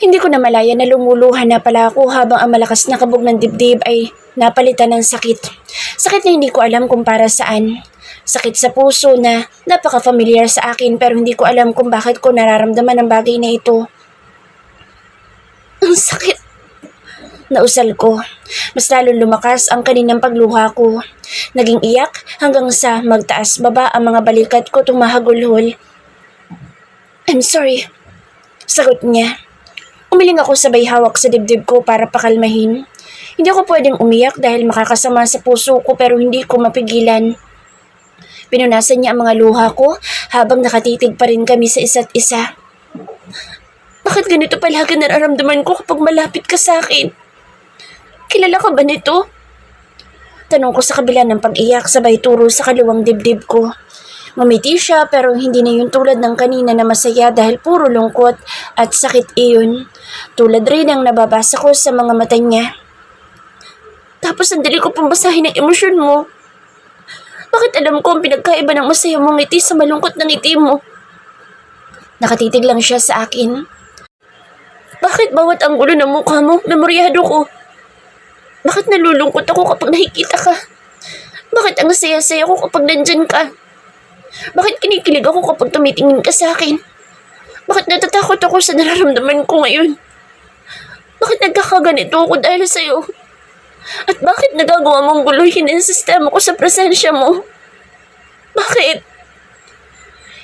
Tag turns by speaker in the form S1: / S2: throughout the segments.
S1: Hindi ko na malaya na lumuluhan na pala ako habang ang malakas na kabog ng dibdib ay napalitan ng sakit. Sakit na hindi ko alam kung para saan. Sakit sa puso na napaka-familiar sa akin pero hindi ko alam kung bakit ko nararamdaman ang bagay na ito. Ang sakit. Nausal ko. Mas lalong lumakas ang kaninang pagluha ko. Naging iyak hanggang sa magtaas baba ang mga balikat ko tumahagulhol. I'm sorry. Sagot niya. Umiling ako sabay hawak sa dibdib ko para pakalmahin. Hindi ako pwedeng umiyak dahil makakasama sa puso ko pero hindi ko mapigilan. Pinunasan niya ang mga luha ko habang nakatitig pa rin kami sa isa't isa. Bakit ganito palagi nararamdaman ko kapag malapit ka sa akin? Kilala ka ba nito? Tanong ko sa kabila ng pag-iyak sabay turo sa kaliwang dibdib ko. Ngumiti siya pero hindi na yun tulad ng kanina na masaya dahil puro lungkot at sakit iyon. Tulad rin ang nababasa ko sa mga mata niya. Tapos sandali ko pambasahin ang emosyon mo. Bakit alam ko ang pinagkaiba ng masaya mong ngiti sa malungkot na ngiti mo? Nakatitig lang siya sa akin. Bakit bawat anggulo ng mukha mo, memoryado ko? Bakit nalulungkot ako kapag nakikita ka? Bakit ang saya-saya ko kapag nandyan ka? Bakit kinikilig ako kapag tumitingin ka sa akin? Bakit natatakot ako sa nararamdaman ko ngayon? Bakit nagkakaganito ako dahil sa'yo? At bakit nagagawa mong guluhin ang sistema ko sa presensya mo? Bakit?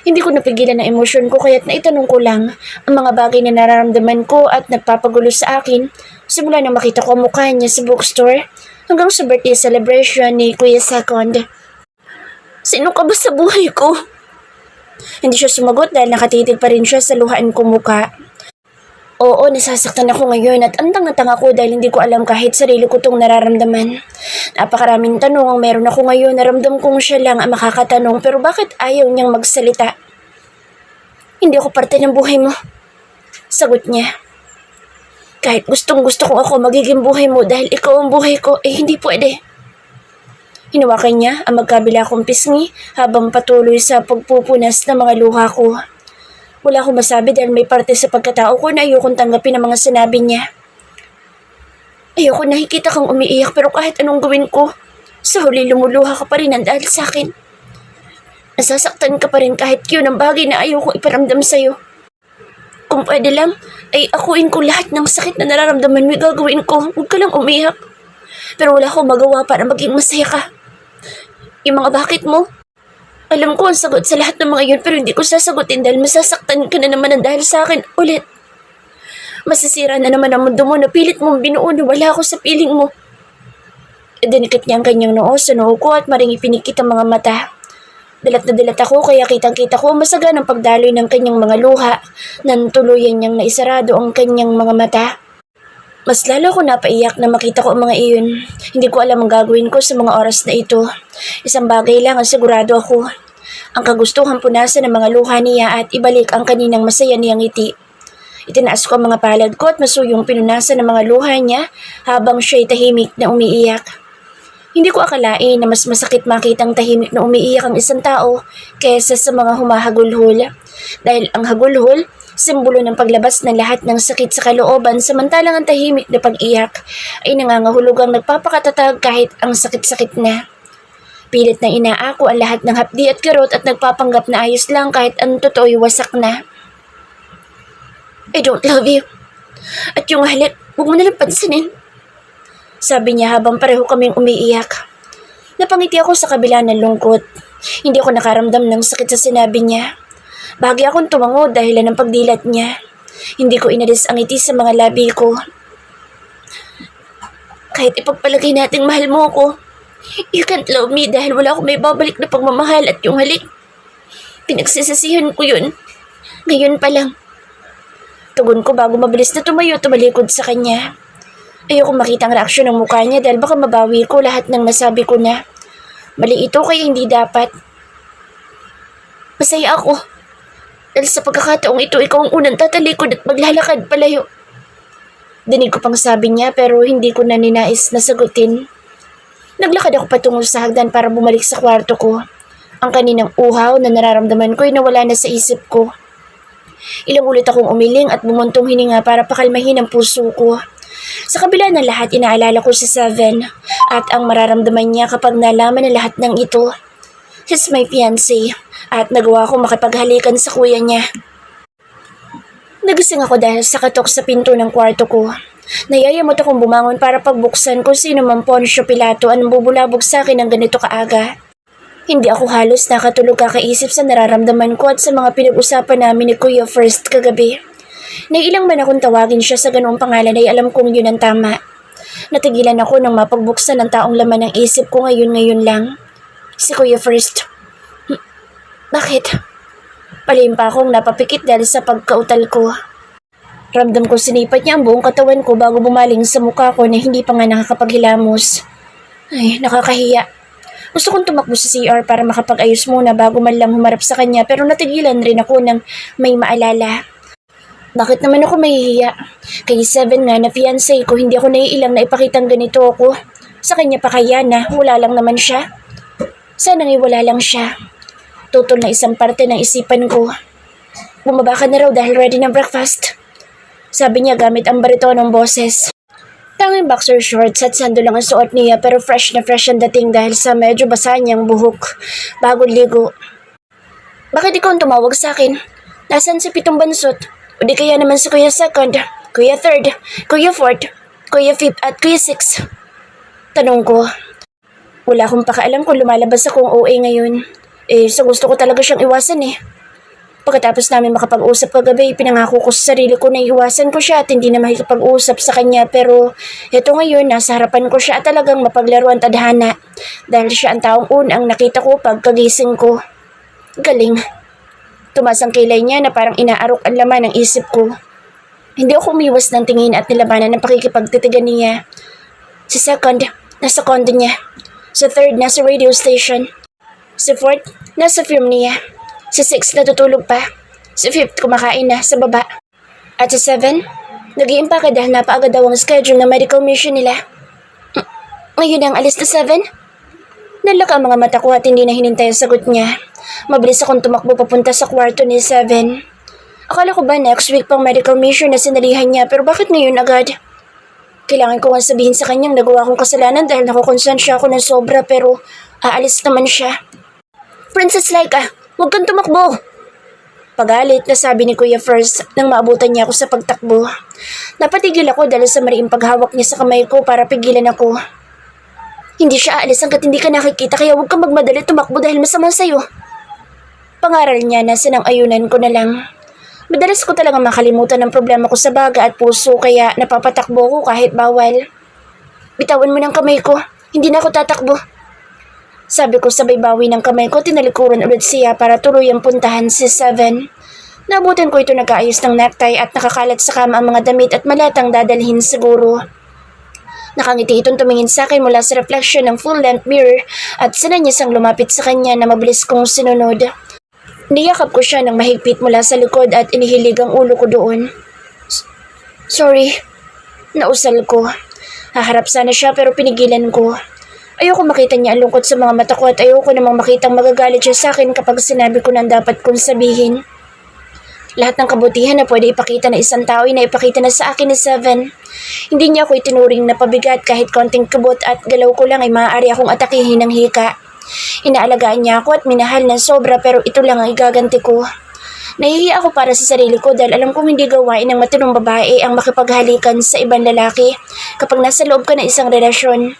S1: Hindi ko napigilan ang emosyon ko kaya't naitanong ko lang ang mga bagay na nararamdaman ko at nagpapagulo sa akin simula nang makita ko ang mukha niya sa bookstore hanggang sa birthday celebration ni Kuya Second. Sino ka ba sa buhay ko? Hindi siya sumagot dahil nakatitig pa rin siya sa luhaan kong mukha. Oo, nasasaktan ako ngayon at antang-atang ako dahil hindi ko alam kahit sarili ko itong nararamdaman. Napakaraming tanong ang meron ako ngayon, naramdam kong siya lang ang makakatanong pero bakit ayaw niyang magsalita? Hindi ako parte ng buhay mo. Sagot niya. Kahit gustong-gusto ko ako magiging buhay mo dahil ikaw ang buhay ko, hindi pwede. Hinawakan niya ang magkabila kong pisngi habang patuloy sa pagpupunas ng mga luha ko. Wala akong masabi dahil may parte sa pagkatao ko na ayokong tanggapin ang mga sinabi niya. Ayoko nakikita kang umiiyak pero kahit anong gawin ko, sa huli lumuluha ka pa rin dahil sa akin. Nasasaktan ka pa rin kahit yun ang bagay na ayokong iparamdam sa'yo. Kung pwede lang, ay akuin ko lahat ng sakit na nararamdaman mo gagawin ko. Huwag ka lang umiyak. Pero wala akong magawa para maging masaya ka. Yung mga bakit mo, alam ko ang sagot sa lahat ng mga yun pero hindi ko sasagutin dahil masasaktan ka na naman ng dahil sa akin ulit. Masisira na naman ang mundo mo na pilit mong binuo na wala ako sa piling mo. Dinikit niya ang kanyang noo sa noo ko at maring ipinikit ang mga mata. Dalat na dalat ako kaya kitang-kita ko ang masaganang pagdaloy ng kanyang mga luha nang tuluyan niyang naisarado ang kanyang mga mata. Mas lalo ako napaiyak na makita ko ang mga iyon. Hindi ko alam ang gagawin ko sa mga oras na ito. Isang bagay lang ang sigurado ako. Ang kagustuhan punasan ng mga luha niya at ibalik ang kaninang masaya niyang ngiti. Itinaas ko ang mga palad ko at masuyong pinunasan ng mga luha niya habang siya'y tahimik na umiiyak. Hindi ko akalain na mas masakit makitang tahimik na umiiyak ang isang tao kaysa sa mga humahagulhol. Dahil ang hagulhol, simbolo ng paglabas ng lahat ng sakit sa kalooban samantalang ang tahimik na pag-iyak ay nangangahulugang nagpapakatatag kahit ang sakit-sakit na. Pilit na inaako ang lahat ng hapdi at karot at nagpapanggap na ayos lang kahit ang totoo'y wasak na. I don't love you. At yung halik, huwag mo nalang pansinin. Sabi niya habang pareho kaming umiiyak. Napangiti ako sa kabila ng lungkot. Hindi ako nakaramdam ng sakit sa sinabi niya. Bahagi akong tumango dahil ng pagdilat niya. Hindi ko inalis ang ngiti sa mga labi ko. Kahit ipagpalagay nating mahal mo ako, you can't love me dahil wala akong may babalik na pagmamahal at yung halik. Pinagsisisihan ko yun. Ngayon pa lang. Tugon ko bago mabilis na tumalikod sa kanya. Ayoko makita ang reaksyon ng mukha niya dahil baka mabawi ko lahat ng nasabi ko na. Mali ito kaya hindi dapat. Masaya ako. Dahil sa pagkakataong ito, ikaw ang unang tatalikod at maglalakad palayo. Dinig ko pang sabi niya pero hindi ko na ninais na sagutin. Naglakad ako patungo sa hagdan para bumalik sa kwarto ko. Ang kaninang uhaw na nararamdaman ko ay nawala na sa isip ko. Ilang ulit akong umiling at bumuntong hininga para pakalmahin ang puso ko. Sa kabila ng lahat, inaalala ko si Seven at ang mararamdaman niya kapag nalaman na lahat ng ito. He's my fiancé at nagawa ko makipaghalikan sa kuya niya. Nagising ako dahil sa katok sa pinto ng kwarto ko. Nayayamot akong bumangon para pagbuksan kung sino man Poncio Pilato ang bubulabog sa akin ng ganito kaaga. Hindi ako halos nakatulog kakaisip sa nararamdaman ko at sa mga pinag-usapan namin ni Kuya First kagabi. Nailang man akong tawagin siya sa ganoong pangalan ay alam kong yun ang tama. Natigilan ako nang mapagbuksan ang taong laman ng isip ko ngayon lang. Si Kuya First. Bakit? Palihim pa akong napapikit dahil sa pagkautal ko. Ramdam ko sinipat niya ang buong katawan ko bago bumaling sa mukha ko na hindi pa nga nakakapaghilamos. Ay, nakakahiya. Gusto kong tumakbo sa CR para makapag-ayos muna bago man lang humarap sa kanya pero natigilan rin ako nang may maalala. Bakit naman ako mahihiya? Kay Seven nga na fiancé ko, hindi ako naiilang na ipakitang ganito ako. Sa kanya pa kaya na wala lang naman siya. Sana nga wala lang siya. Tutol na isang parte ng isipan ko. Bumaba ka na raw dahil ready ng breakfast. Sabi niya gamit ang baritonong boses. Tanging boxer shorts at sando lang ang suot niya pero fresh na fresh ang dating dahil sa medyo basa niyang buhok bagong ligo. Bakit ikaw ang tumawag sa akin? Nasaan si pitong bansot? O di kaya naman si Kuya Second, Kuya Third, Kuya Fourth, Kuya Fifth at Kuya Sixth? Tanong ko. Wala akong pakaalam kung lumalabas akong OA ngayon. Sa gusto ko talaga siyang iwasan Pagkatapos namin makapag-usap kagabi, pinangako ko sa sarili ko na iwasan ko siya at hindi na makikipag-usap sa kanya pero eto ngayon, nasa harapan ko siya at talagang mapaglaro ang tadhana dahil siya ang taong unang nakita ko pagkagising ko. Galing. Tumas ang kilay niya na parang inaarok ang laman ng isip ko. Hindi ako umiwas ng tingin at nilabanan ng pakikipagtitigan niya. Si Second, nasa condo niya. Si Third, nasa radio station. Si Fourth, nasa firm niya. Si Sixth, natutulog pa. Si Fifth, kumakain na sa baba. At si Seven, nag-iimpake dahil napaagad daw ang schedule ng medical mission nila. Ngayon ang alis na Seven? Nalaka ang mga mata ko at hindi na hinintay ang sagot niya. Mabilis akong tumakbo papunta sa kwarto ni Seven. Akala ko ba next week pang medical mission na sinalihan niya pero bakit ngayon agad? Kailangan ko nga sabihin sa kanyang nagawa kong kasalanan dahil nakukonsensya ako ng sobra pero aalis naman siya. Princess Laika, huwag kang tumakbo! Pagalit na sabi ni Kuya First nang maabutan niya ako sa pagtakbo. Napatigil ako dahil sa mariing paghawak niya sa kamay ko para pigilan ako. Hindi siya aalis hanggat hindi ka nakikita kaya huwag kang magmadali tumakbo dahil masama sa'yo. Pangaral niya na sinang-ayunan ko na lang. Madalas ko talaga makalimutan ang problema ko sa baga at puso kaya napapatakbo ko kahit bawal. Bitawan mo ng kamay ko, hindi na ako tatakbo. Sabi ko sabay bawi ng kamay ko, tinalikuran ulit siya para tuluyang puntahan si Seven. Nabutan ko ito nag-aayos ng necktie at nakakalat sa kama ang mga damit at malatang dadalhin siguro. Nakangiti itong tumingin sa akin mula sa reflection ng full-length mirror at sinanyasang lumapit sa kanya na mabilis kong sinunod. Niyakap ko siya ng mahigpit mula sa likod at inihilig ang ulo ko doon. Sorry, nausal ko. Haharap sana siya pero pinigilan ko. Ayoko makita niya ang lungkot sa mga mata ko at ayoko namang makitang magagalit siya sa akin kapag sinabi ko ng dapat kong sabihin. Lahat ng kabutihan na pwede ipakita na isang tao ay naipakita na sa akin ni Seven. Hindi niya ako itinuring na pabigat kahit konting kabot at galaw ko lang ay maaari akong atakihin ng hika. Inaalagaan niya ako at minahal ng sobra pero ito lang ang igaganti ko. Nahihiya ako para sa sarili ko dahil alam kong hindi gawain ng matinong babae ang makipaghalikan sa ibang lalaki kapag nasa loob ka ng isang relasyon.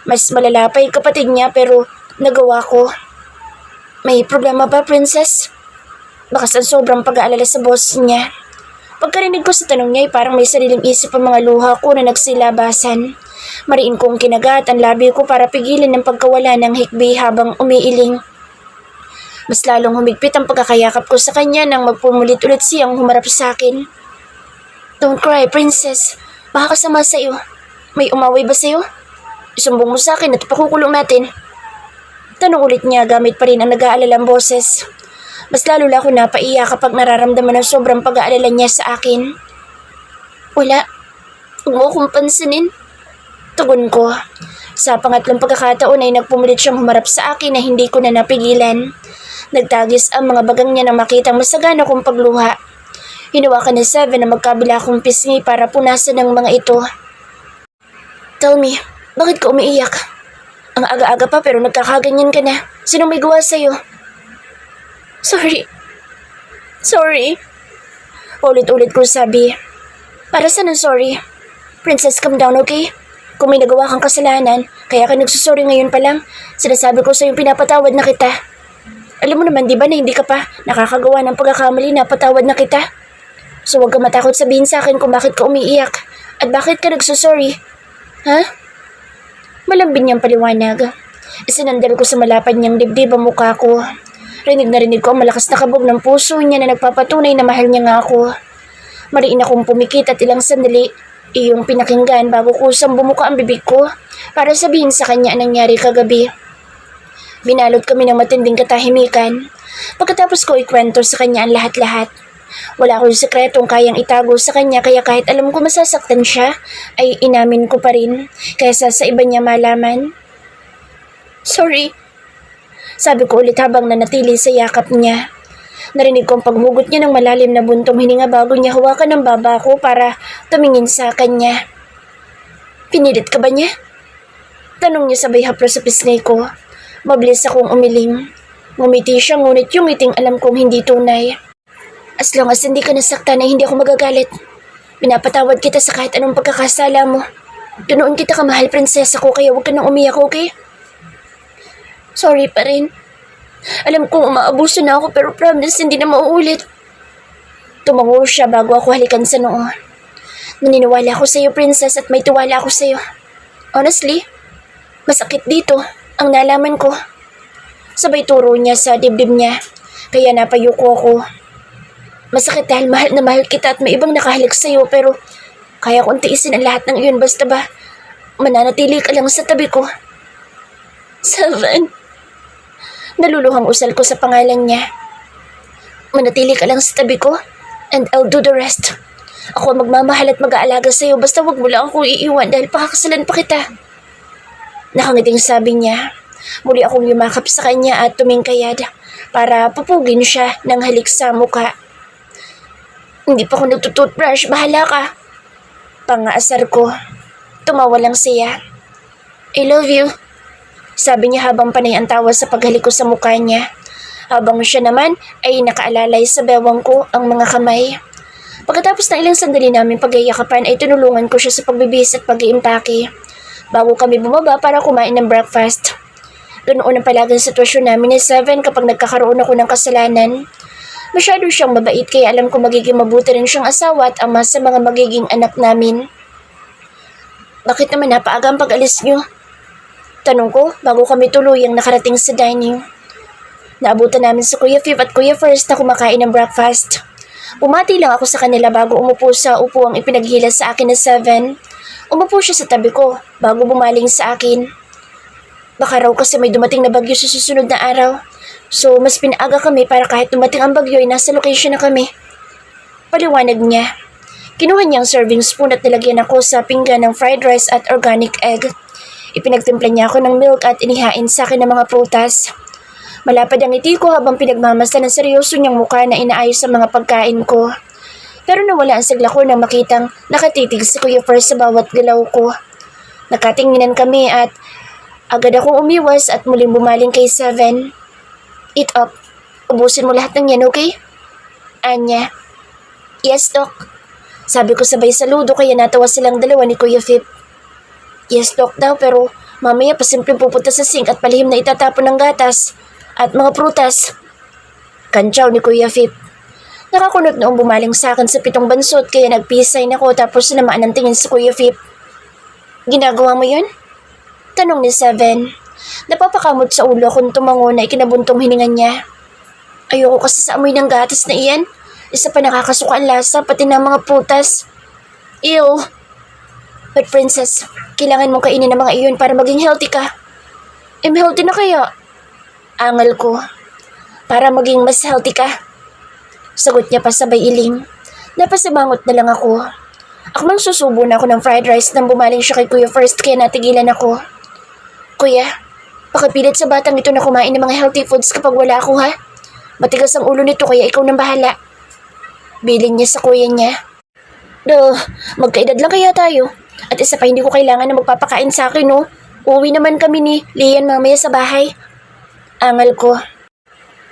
S1: Mas malalapay kapatid niya pero nagawa ko. May problema ba, Princess? Bakas ang sobrang pag-aalala sa boss niya. Pagkarinig ko sa tanong niya ay parang may sariling isip ang mga luha ko na nagsilabasan. Mariin kong kinagat ang labi ko para pigilan ng pagkawala ng hikbi habang umiiling. Mas lalong humigpit ang pagkakayakap ko sa kanya nang magpumulit ulit siyang humarap sa akin. Don't cry, Princess. Baka kasama sa'yo. May umaway ba sa'yo? Isumbong mo sa akin at pakukulong natin. Tanong ulit niya gamit pa rin ang nag-aalalang boses. Mas lalo lang ako napaiyak kapag nararamdaman ng sobrang pag-aalala niya sa akin. Wala. Huwag mo akong pansinin. Tugon ko. Sa pangatlong pagkakataon ay nagpumulit siyang humarap sa akin na hindi ko na napigilan. Nagtagis ang mga bagang niya nang makitang masagana kong pagluha. Hinawakan ni Seven na magkabila kong pisngi para punasan ng mga ito. Tell me, bakit ka umiiyak? Ang aga-aga pa pero nagkakaganyan ka na. Sinong may gawa sa'yo? Sorry. Paulit-ulit ko sabi. Para saan ang sorry? Princess, calm down, okay? Kung may nagawa kang kasalanan, kaya ka nagsusorry ngayon pa lang, sinasabi ko sa'yo pinapatawad na kita. Alam mo naman, di ba, na hindi ka pa nakakagawa ng pagkakamali na patawad na kita? So huwag ka matakot sabihin sa akin kung bakit ka umiiyak at bakit ka nagsusorry. Ha? Malambing niyang paliwanag. Isinandal ko sa malapad niyang dibdib ang mukha ko. Rinig na rinig ko ang malakas na kabog ng puso niya na nagpapatunay na mahal niya nga ako. Mariin akong pumikit at ilang sandali iyong pinakinggan bago kusang bumuka ang bibig ko para sabihin sa kanya ang nangyari kagabi. Binalot kami ng matinding katahimikan. Pagkatapos ko ikwento sa kanya ang lahat-lahat. Wala akong sekretong kayang itago sa kanya kaya kahit alam ko masasaktan siya, ay inamin ko pa rin kaysa sa iba niya malaman. Sorry. Sabi ko ulit habang nanatili sa yakap niya. Narinig ko ang paghugot niya ng malalim na buntong hininga bago niya hawakan ang baba ko para tumingin sa kanya. Pinilit ka ba niya? Tanong niya sabay haplos sa pisngi ko. Mabilis akong umiling. Ngumiti siya ngunit yung ngiting alam kong hindi tunay. As long as hindi ka nasaktan ay hindi ako magagalit. Pinapatawad kita sa kahit anong pagkakasala mo. Ganoon kita kamahal, prinsesa ko, kaya huwag ka nang umiyak, okay? Sorry pa rin. Alam kong umaabuso na ako pero promise hindi na mauulit. Tumango siya bago ako halikan sa noo. Naniniwala ako sa iyo, princess, at may tiwala ako sa iyo. Honestly, masakit dito ang nalaman ko. Sabay turo niya sa dibdib niya, kaya napayuko ako. Masakit dahil mahal na mahal kita at may ibang nakahalik sa iyo pero kaya kong tiisin ang lahat ng iyon basta ba mananatili ka lang sa tabi ko. Seven. Naluluhang usal ko sa pangalan niya. Manatili ka lang sa tabi ko and I'll do the rest. Ako ang magmamahal at mag-aalaga sa iyo basta wag mo lang akong iiwan dahil pakakasalan pa kita. Nakangiting sabi niya. Muli akong yumakap sa kanya at tumingkayad para pupugin siya ng halik sa mukha. Hindi pa ako nagtutoothbrush, bahala ka. Pangaasar ko. Tumawa lang siya. I love you. Sabi niya habang panay ang tawa sa paghalik ko sa mukha niya. Habang siya naman ay nakaalalay sa bewang ko ang mga kamay. Pagkatapos ng ilang sandali namin pagyayakapan ay tinulungan ko siya sa pagbibis at pag-iimpake. Bago kami bumaba para kumain ng breakfast. Ganoon ang palagang sitwasyon namin ni Seven kapag nagkakaroon ako ng kasalanan. Masyado siyang mabait kaya alam ko magiging mabuti rin siyang asawa at ama sa mga magiging anak namin. Bakit naman napaaga ang pag-alis niyo? Tanong ko bago kami tuluyang nakarating sa dining. Naabutan namin si Kuya Fif at Kuya First na kumakain ng breakfast. Bumati lang ako sa kanila bago umupo sa upuang ipinaghila sa akin na Seven. Umupo siya sa tabi ko bago bumaling sa akin. Baka raw kasi may dumating na bagyo sa susunod na araw. So, mas pinaaga kami para kahit dumating ang bagyo ay nasa location na kami. Paliwanag niya. Kinuha niyang serving spoon at nilagyan ako sa pinggan ng fried rice at organic egg. Ipinagtimpla niya ako ng milk at inihain sa akin ng mga prutas. Malapad ang ngiti ko habang pinagmamasdan ng seryoso niyang mukha na inaayos sa mga pagkain ko. Pero nawala ang sigla ko nang makitang nakatitig si Kuya First sa bawat galaw ko. Nakatinginan kami at agad akong umiwas at muling bumaling kay Seven. Eat up. Ubusin mo lahat ng yan, okay? Anya. Yes, Doc. Sabi ko sabay saludo kaya natawa silang dalawa ni Kuya Fip. Yes, Doc daw pero mamaya pa simpleng pupunta sa sink at palihim na itatapon ng gatas at mga prutas. Kantsaw ni Kuya Fip. Nakakunot noong bumaling sa akin sa pitong bansot kaya nagpisay na ko tapos namaan ang tingin sa Kuya Fip. Ginagawa mo yun? Tanong ni Seven. Napapakamot sa ulo kung tumango na ikinabuntong hininga niya. Ayoko kasi sa amoy ng gatas na iyan. Isa pa nakakasuka ang lasa pati ng mga prutas. Ew. But princess, kailangan mong kainin ng mga iyon para maging healthy ka. Healthy na kaya? Angal ko. Para maging mas healthy ka. Sagot niya pa sabay iling. Napasimangot na lang ako. Akmang susubo na ako ng fried rice nang bumaling siya kay Kuya First kaya natigilan ako. Kuya, pakipilit sa batang ito na kumain ng mga healthy foods kapag wala ako ha. Matigas ang ulo nito kaya ikaw nang bahala. Bilin niya sa kuya niya. Magkaedad lang kaya tayo. At isa pa, hindi ko kailangan na magpapakain sa akin, no? Uuwi naman kami ni Lian mamaya sa bahay. Angal ko.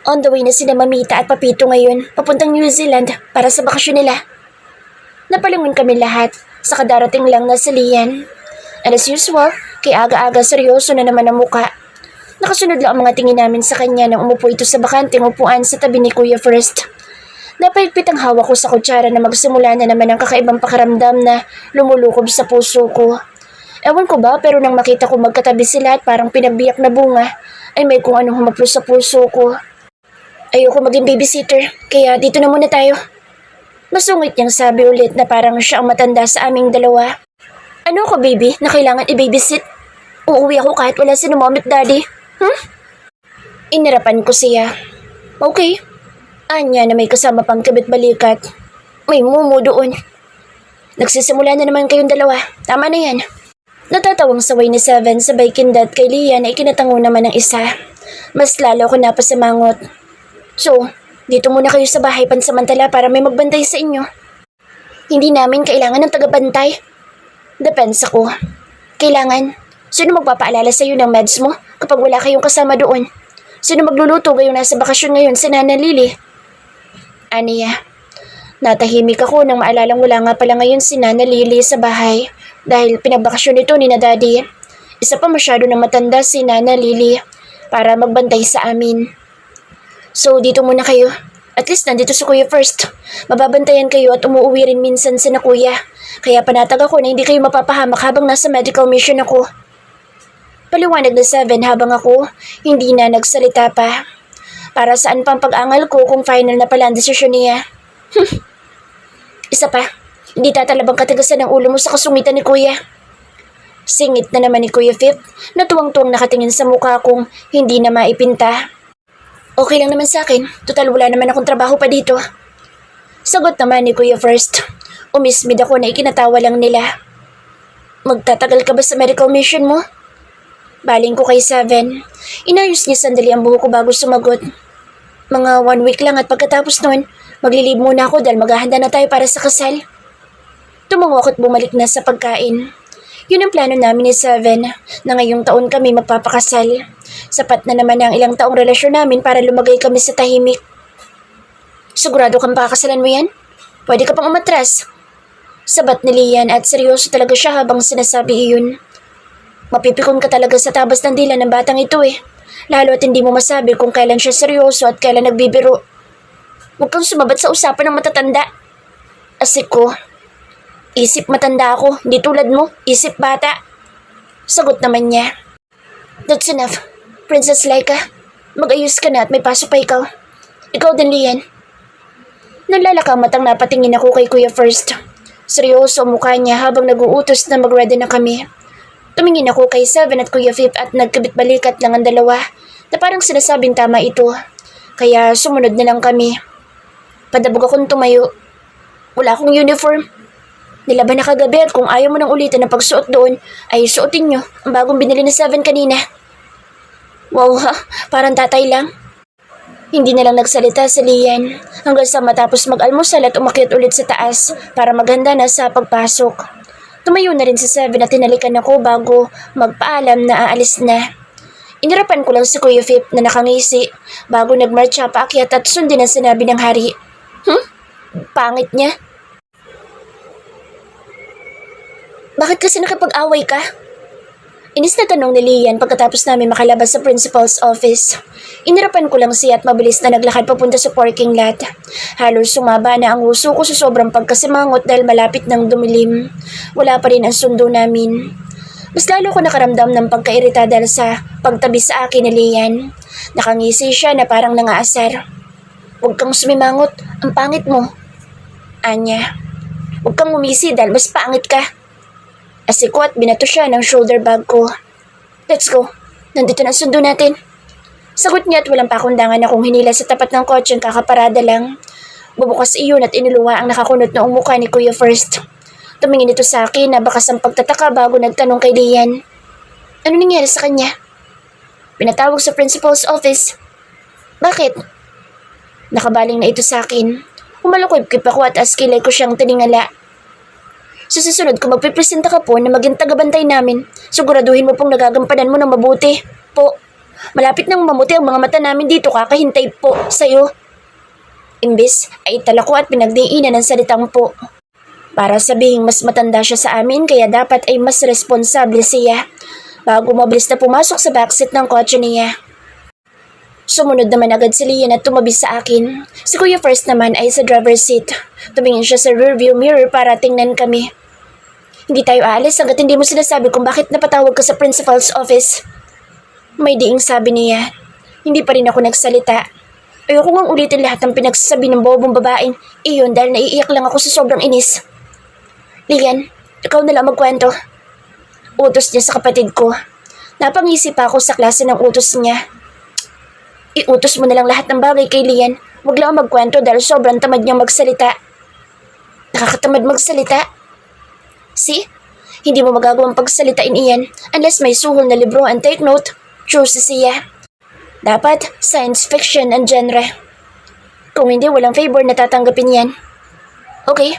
S1: On the way na sina Mamita at Papito ngayon, papuntang New Zealand para sa bakasyon nila. Napalingon kami lahat sa kadarating lang na si Lian. And as usual, kay aga-aga seryoso na naman ang muka. Nakasunod lang ang mga tingin namin sa kanya nang umupo ito sa bakanting upuan sa tabi ni Kuya First. Napahigpit ang hawak ko sa kutsara na magsimula na naman ang kakaibang pakiramdam na lumulukob sa puso ko. Ewan ko ba, pero nang makita ko magkatabi sila at parang pinagbiyak na bunga, ay may kung anong humaplos sa puso ko. Ayoko maging babysitter, kaya dito na muna tayo. Masungit niyang sabi ulit na parang siya ang matanda sa aming dalawa. Ano ako baby, na kailangan i-babysit? Uuwi ako kahit wala si mom at daddy. Inirapan ko siya. Okay. Anya na may kasama pang kabit-balikat. May mumu doon. Nagsisimula na naman kayong dalawa. Tama na yan. Natatawang saway ni Seven sabay kindat kay Lian na ikinatango naman ng isa. Mas lalo ako napasimangot. So, dito muna kayo sa bahay pansamantala para may magbantay sa inyo. Hindi namin kailangan ng tagabantay. Depends ako. Kailangan. Sino magpapaalala sa iyo ng meds mo kapag wala kayong kasama doon? Sino magluluto ngayong nasa bakasyon ngayon si Nana Lily? Aniya. Natahimik ako nang maalalang wala nga pala ngayon si Nana Lily sa bahay dahil pinabakasyon ito ni na Daddy. Isa pa masyado na matanda si Nana Lily para magbantay sa amin. So dito muna kayo. At least nandito si Kuya First. Mababantayan kayo at umuwi rin minsan si na Kuya. Kaya panatag ako na hindi kayo mapapahamak habang nasa medical mission ako. Paliwanag na Seven habang ako hindi na nagsalita pa. Para saan pang pag-angal ko kung final na pala ang desisyon niya? Isa pa, hindi tatalabang katigasan ng ulo mo sa kasungitan ni Kuya. Singit na naman ni Kuya Fifth na tuwang-tuwang nakatingin sa mukha kong hindi na maipinta. Okay lang naman sa akin, total wala naman akong trabaho pa dito. Sagot naman ni Kuya First. Umismid ako na ikinatawa lang nila. Magtatagal ka ba sa medical mission mo? Baling ko kay Seven. Inayos niya sandali ang buho ko bago sumagot. Mga 1 week lang at pagkatapos nun, maglilib muna ako dahil maghahanda na tayo para sa kasal. Tumango ako at bumalik na sa pagkain. Yun ang plano namin ni Seven na ngayong taon kami magpapakasal. Sapat na naman ang ilang taong relasyon namin para lumagay kami sa tahimik. Sigurado kang pakakasalan mo yan? Pwede ka pang umatras. Sabat ni Lian at seryoso talaga siya habang sinasabi iyon. Mapipikon ka talaga sa tabas ng dila ng batang ito eh. Lalo at hindi mo masabi kung kailan siya seryoso at kailan nagbibiro. Huwag kang sumabat sa usapan ng matatanda. Asik ko. Isip matanda ako, hindi tulad mo, isip bata. Sagot naman niya. That's enough. Princess Laika, mag-ayos ka na at may pasok pa ikaw. Ikaw din, Lian. Nalalaka matang napatingin ako kay Kuya First. Seryoso ang mukha niya habang nag-uutos na mag-ready na kami. Tumingin ako kay Seven at Kuya Fifth at nagkabit-balikat lang ang dalawa na parang sinasabing tama ito. Kaya sumunod na lang kami. Padabog akong tumayo. Wala akong uniform. Nilaban na kagabi at kung ayaw mo nang ulitin ang pagsuot doon, ay suotin nyo ang bagong binili ni Seven kanina. Wow ha, parang tatay lang. Hindi na lang nagsalita si Lian hanggang sa matapos mag-almusal at umakyat ulit sa taas para maghanda na sa pagpasok. Tumayo na rin si Seven at tinalikan ako bago magpaalam na aalis na. Inirapan ko lang si Kuya Fifth na nakangisi bago nagmarcha paakyat at sundin ang sinabi ng hari. Pangit niya. Bakit kasi nakipag-away ka? Inis na tanong ni Lian pagkatapos namin makalabas sa principal's office. Inirapan ko lang siya at mabilis na naglakad papunta sa parking lot. Halos sumaba na ang uso ko sa sobrang pagkasimangot dahil malapit ng dumilim. Wala pa rin ang sundo namin. Mas lalo ko nakaramdam ng pagkairita dahil sa pagtabi sa akin ni Lian. Nakangisi siya na parang nangaasar. Huwag kang sumimangot, ang pangit mo. Anya, huwag kang umisi dahil mas pangit ka. Asiko at binato siya ng shoulder bag ko. Let's go. Nandito na ang sundo natin. Sagot niya at walang pakundangan akong hinila sa tapat ng kotse kakaparada lang. Bubukas iyon at iniluwa ang nakakunot na mukha ni Kuya First. Tumingin ito sa akin na bakas ang pagtataka bago nagtanong kay Lian. Ano nangyari sa kanya? Pinatawag sa principal's office. Bakit? Nakabaling na ito sa akin. Humalukip-kip ako at askilay ko siyang tiningala. Sa susunod kung magpipresenta ka po na maging tagabantay namin, siguraduhin mo pong nagagampanan mo ng mabuti. Po, malapit nang mamuti ang mga mata namin dito kakahintay po sa'yo. Imbis ay itala ko at pinagdiinan ng salitang po. Para sabihing mas matanda siya sa amin kaya dapat ay mas responsable siya. Bago mabilis na pumasok sa backseat ng kotse niya. Sumunod naman agad si Lian at tumabi sa akin. Si Kuya First naman ay sa driver's seat. Tumingin siya sa rearview mirror para tingnan kami. Hindi tayo aalis hanggat hindi mo sinasabi kung bakit napatawag ka sa principal's office. May diing sabi niya. Hindi pa rin ako nagsalita. Ayoko ngang ulitin lahat ng pinagsasabi ng bobong babaeng iyon dahil naiiyak lang ako sa sobrang inis. Lian, ikaw na lang magkwento. Utos niya sa kapatid ko. Napangisip ako sa klase ng utos niya. Iutos mo na lang lahat ng bagay kay Lian. Huwag lang magkwento dahil sobrang tamad niyang magsalita. Nakakatamad magsalita. See? Hindi mo magagawang pagsalitain iyan unless may suhol na libro and take note. True si Sia. Dapat science fiction ang genre. Kung hindi, walang favor na tatanggapin yan. Okay.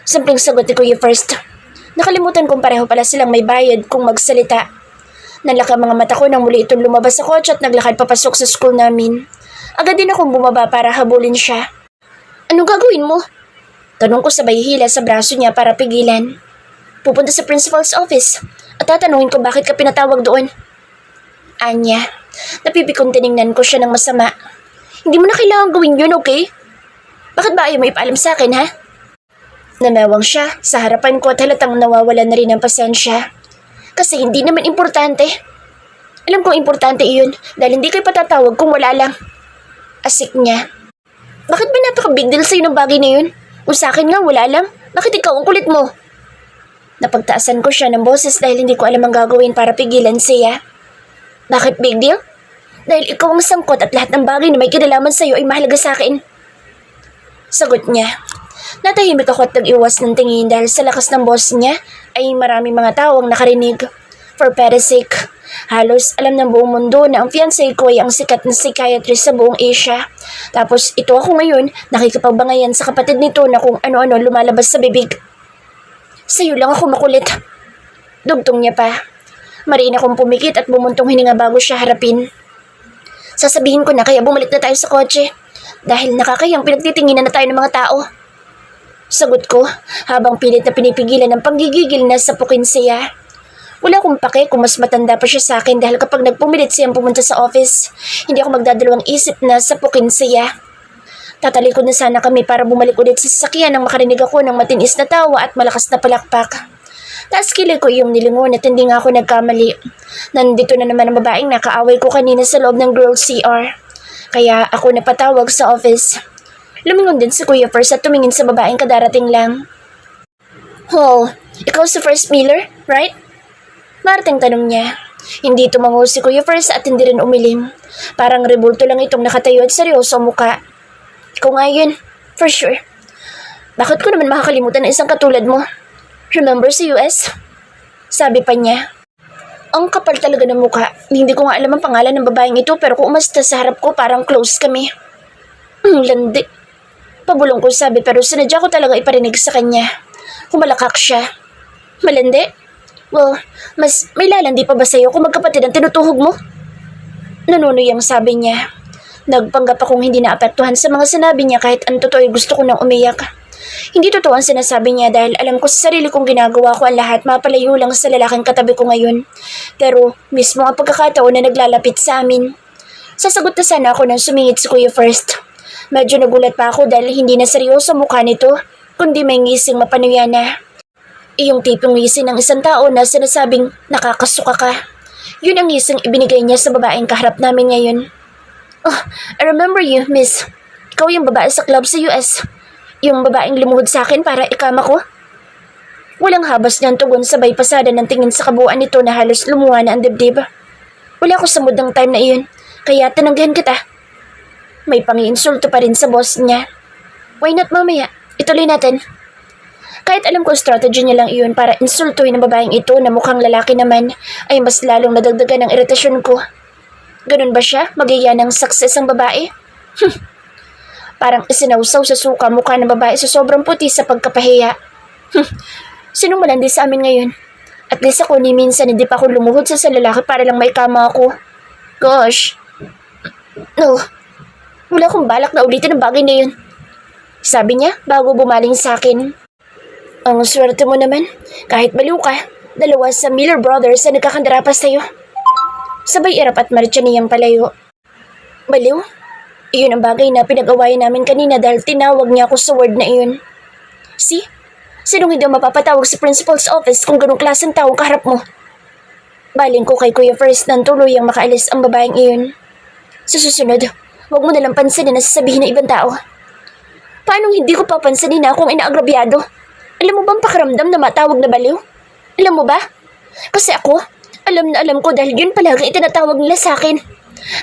S1: Simpleng sagot ni Kuya First. Nakalimutan kong pareho pala silang may bayad kung magsalita. Nalaka mga mata ko nang muli itong lumabas sa kotse at naglakad papasok sa school namin. Agad din akong bumaba para habulin siya. Anong gagawin mo? Tanong ko sabay hila sa braso niya para pigilan. Pupunta sa principal's office at tatanungin ko bakit ka pinatawag doon. Anya, napipikon tiningnan ko siya ng masama. Hindi mo na kailangan gawin yun, okay? Bakit ba ayaw mo ipaalam sa akin, ha? Namewang siya sa harapan ko at halatang nawawalan na rin ng pasensya. Kasi hindi naman importante. Alam kong importante iyon dahil hindi kayo patatawag kung wala lang. Asik niya. Bakit ba napaka-big deal sa'yo ng bagay na yun? Kung sa akin nga wala lang, bakit ikaw ang kulit mo? Napagtaasan ko siya ng boses dahil hindi ko alam ang gagawin para pigilan siya. Bakit big deal? Dahil ikaw ang sangkot at lahat ng bagay na may kinalaman sa'yo ay mahalaga sa akin. Sagot niya. Natahimik ako at nag-iwas ng tingin dahil sa lakas ng boss niya ay maraming mga tao ang nakarinig. For Pete's sake, halos alam ng buong mundo na ang fiancé ko ay ang sikat na psychiatrist sa buong Asia. Tapos ito ako ngayon nakikipagbangayan sa kapatid nito na kung ano-ano lumalabas sa bibig. Sa'yo lang ako makulit. Dugtong niya pa. Mariin akong pumikit at bumuntong hininga bago siya harapin. Sasabihin ko na kaya bumalik na tayo sa kotse. Dahil nakakayang pinagtitinginan na tayo ng mga tao. Sagot ko habang pilit na pinipigilan ng panggigigil na sapukin siya. Wala akong pake kung mas matanda pa siya sa akin dahil kapag nagpumilit siyang pumunta sa office, hindi ako magdadalawang isip na sapukin siya. Tatalikod na sana kami para bumalik ulit sa sasakyan nang makarinig ako ng matinis na tawa at malakas na palakpak. Taas kilay ko iyong nilingon at hindi nga ako nagkamali. Nandito na naman ang babaeng nakaaway ko kanina sa loob ng girls' CR. Kaya ako napatawag sa office. Lumingon din si Kuya First at tumingin sa babaeng kadarating lang. Oh, ikaw si First Miller, right? Marting tanong niya. Hindi tumango si Kuya First at hindi rin umiling. Parang rebulto lang itong nakatayo at seryoso ang muka. Ikaw nga yun, for sure. Bakit ko naman makakalimutan ng isang katulad mo? Remember sa US? Sabi pa niya. Ang kapal talaga ng muka. Hindi ko nga alam ang pangalan ng babaeng ito pero kung umasta sa harap ko parang close kami. Landi. Pabulong ko sabi pero sinadya ko talaga iparinig sa kanya. Humalakak siya. Malandi? Well, mas may lalandi pa ba sa'yo kung magkapatid ang tinutuhog mo? Nanunoy ang sabi niya. Nagpanggap akong hindi naapektuhan sa mga sinabi niya kahit ang totoo ay gusto ko nang umiyak. Hindi totoo ang sinasabi niya dahil alam ko sa sarili kong ginagawa ko ang lahat mapalayo lang sa lalaking katabi ko ngayon. Pero mismo ang pagkakataon na naglalapit sa amin. Sasagot na sana ako nang sumingit si Kuya First. Medyo nagulat pa ako dahil hindi na seryoso mukha nito, kundi may ngising mapanuyana. Iyong tipong ngising ng isang tao na sinasabing nakakasuka ka. Yun ang ngising ibinigay niya sa babaeng kaharap namin ngayon. Oh, I remember you, miss. Ikaw yung babae sa club sa US. Yung babaeng lumuhod sa akin para ikama ko. Walang habas niyang tugon sabay pasada ng tingin sa kabuuan nito na halos lumuha na ang dibdib. Wala ako sa mood ng time na iyon, kaya tinanggihan kita. May pangiinsulto pa rin sa boss niya. Why not mamaya? Ituloy natin. Kahit alam ko strategy niya lang iyon para insultuhin ang babaeng ito na mukhang lalaki naman, ay mas lalong nadagdagan ng iritasyon ko. Ganun ba siya? Magiya ng success ang babae? Parang isinawsaw sa suka mukha ng babae sa sobrang puti sa pagkapahiya. Sinong malandi sa amin ngayon? At least ako ni minsan hindi pa ako lumuhod sa lalaki para lang may kama ako. Gosh. No. Wala akong balak na ulitin ang bagay na yun. Sabi niya bago bumaling sa akin. Ang swerte mo naman. Kahit baliw ka, dalawa sa Miller Brothers na nagkakandarapas sa'yo. Sabay irap at marcha niyang palayo. Baliw? Iyon ang bagay na pinag-awayan namin kanina dahil tinawag niya ako sa word na iyon. See? Sinong hindi mapapatawag sa principal's office kung ganong klaseng tao kaharap mo? Baling ko kay Kuya First nang tuluyang makaalis ang babaeng iyon. Sa susunod, huwag mo nalang pansinin na sasabihin ng ibang tao. Paano hindi ko papansinin na akong inaagrabyado? Alam mo bang pakiramdam na matawag na baliw? Alam mo ba? Kasi ako, alam na alam ko dahil yun palagi itinatawag nila sa akin.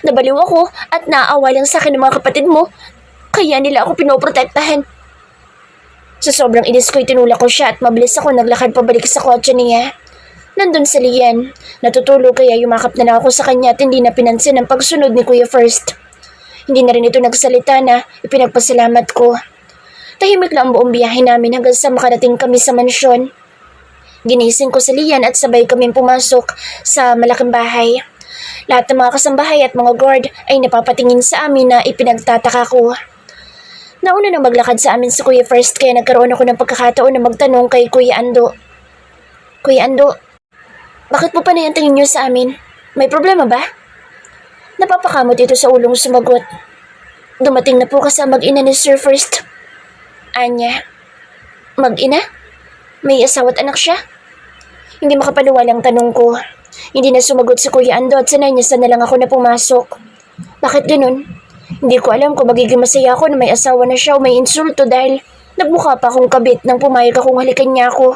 S1: Nabaliw ako at naaawa lang sa akin ng mga kapatid mo, kaya nila ako pinoprotektahan. Sa sobrang inis ko itinulak ko siya at mabilis ako naglakad pabalik sa kotse niya. Nandun sa liyan, natutulog kaya yumakap na lang ako sa kanya at hindi na pinansin ang pagsunod ni Kuya First. Hindi na rin ito nagsalita na ipinagpasalamat ko. Tahimik lang ang buong biyahe namin hanggang sa makarating kami sa mansyon. Ginising ko sa liyan at sabay kaming pumasok sa malaking bahay. Lahat ng mga kasambahay at mga guard ay napapatingin sa amin na ipinagtataka ko. Nauna nang maglakad sa amin si Kuya First kaya nagkaroon ako ng pagkakataon na magtanong kay Kuya Ando. Kuya Ando, bakit mo pa na yung tingin niyo sa amin? May problema ba? Napapakamot ito sa ulong sumagot. Dumating na po kasi ang mag-ina ni Sir First. Anya, mag-ina? May asawa at anak siya? Hindi makapaniwala ang tanong ko. Hindi na sumagot si Kuya Ando at sanay niya na lang ako na pumasok. Bakit ganun? Hindi ko alam kung magiging masaya ako na may asawa na siya o may insulto dahil nagmukha pa akong kabit nang pumayag akong halikan niya ako.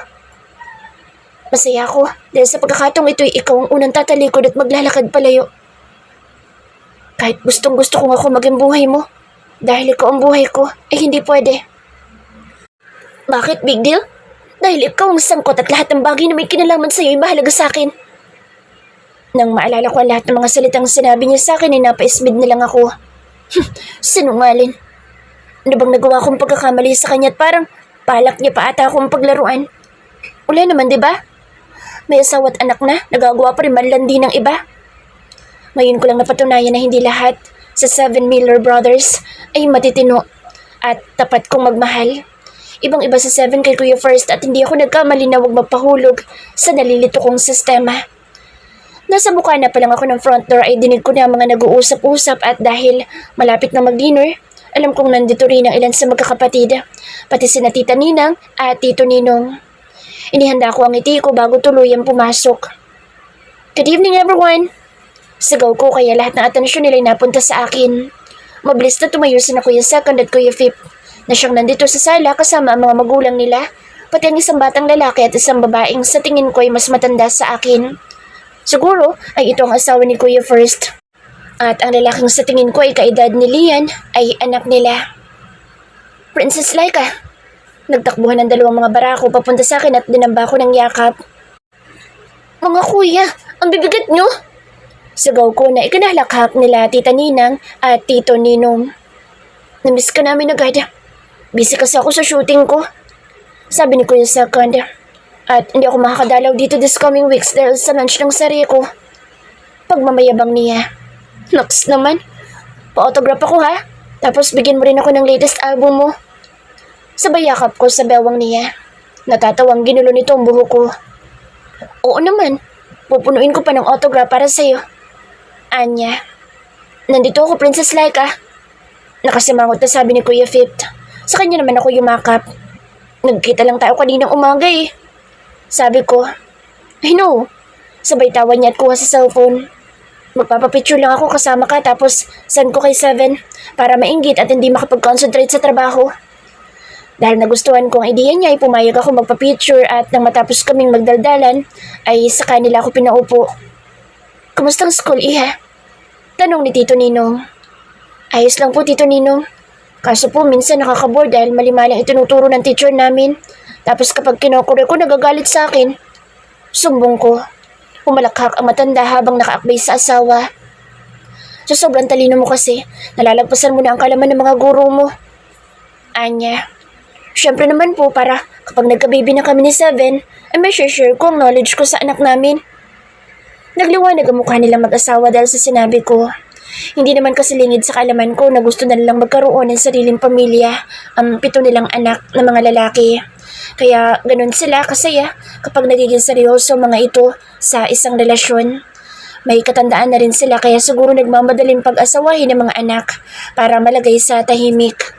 S1: Masaya ako dahil sa pagkakataong ito'y ikaw ang unang tatalikod at maglalakad palayo. Kahit gustong gusto kong ako maging buhay mo, dahil ikaw ang buhay ko, ay hindi pwede. Bakit big deal? Dahil ikaw ang sangkot at lahat ng bagay na may kinalaman sa'yo ay mahalaga sa akin. Nang maalala ko ang lahat ng mga salitang sinabi niya sa akin ay napaismid na lang ako. Sinungaling. Ano bang nagawa kong pagkakamali sa kanya at parang palak niya pa ata akong paglaruan? Wala naman, diba? May asawa at anak na, nagagawa pa rin manlandi ng iba. Ngayon ko lang napatunayan na hindi lahat sa 7 Miller Brothers ay matitino at tapat kong magmahal. Ibang-iba sa 7 kay Kuya First at hindi ako nagkamali na huwag magpahulog sa nalilito kong sistema. Nasa buka na pa lang ako ng front door ay dinig ko na mga nag-uusap-usap at dahil malapit na mag-dinner, alam kong nandito rin ang ilan sa magkakapatid, pati sina Tita Ninang at Tito Ninong. Inihanda ko ang ngiti ko bago tuluyang pumasok. Good evening everyone! Sigaw ko kaya lahat ng atensyon nila ay napunta sa akin. Mabilis na tumayo si na Kuya Second at Kuya Fifth na siyang nandito sa sala kasama ang mga magulang nila, pati ang isang batang lalaki at isang babaeng sa tingin ko ay mas matanda sa akin. Siguro ay ito ang asawa ni Kuya First. At ang lalaking sa tingin ko ay kaedad ni Lian ay anak nila. Princess Laika. Nagtakbuhan ng dalawang mga barako papunta sa akin at dinamba ko ng yakap. Mga kuya, ang bibigat nyo! Sigaw ko na ikinalakhak nila Tita Ninang at Tito Ninong. Namiss ka namin agad. Busy kasi ako sa shooting ko. Sabi ni Kuya Second. At hindi ako makakadalaw dito this coming weeks dahil sa lunch ng sarili ko. Pagmamayabang niya. Naks naman. Pa-autograph ako ha. Tapos bigyan mo rin ako ng latest album mo. Sabay yakap ko sa bewang niya. Natatawang ginulo nito ang buho ko. Oo naman. Pupunuin ko pa ng autograph para sa'yo. Anya. Nandito ako, Princess Laika. Nakasimangot na sabi ni Kuya Fifth. Sa kanya naman ako yumakap. Nagkita lang tayo kaninang umaga eh. Sabi ko, I know. Sabay tawa niya at kuha sa cellphone. Magpapapicture lang ako kasama ka tapos send ko kay 7 para mainggit at hindi makapag-concentrate sa trabaho. Dahil nagustuhan ko ang ideya niya ay pumayag ako magpapicture at nang matapos kaming magdaldalan ay sa kanila ako pinaupo. Kumusta ang school, Iha? Tanong ni Tito Ninong. Ayos lang po, Tito Ninong. Kaso po minsan nakakaboard dahil mali-maling itinuturo ng teacher namin. Tapos kapag kinokore ko nagagalit sa akin. Sumbong ko. Umalakhak ang matanda habang nakaakbay sa asawa. Sa sobrang talino mo kasi, nalalagpasan mo na ang kalaman ng mga guro mo. Anya. Siyempre naman po para kapag nagka-baby na kami ni Seven, ay may share ko ang knowledge ko sa anak namin. Nagliwanag ang mukha nilang mag-asawa dahil sa sinabi ko. Hindi naman kasi lingid sa kaalaman ko na gusto na nilang magkaroon ng sariling pamilya ang 7 nilang anak na mga lalaki. Kaya ganun sila kasaya kapag nagiging seryoso mga ito sa isang relasyon. May katandaan na rin sila kaya siguro nagmamadaling pag-asawahin ng mga anak para malagay sa tahimik.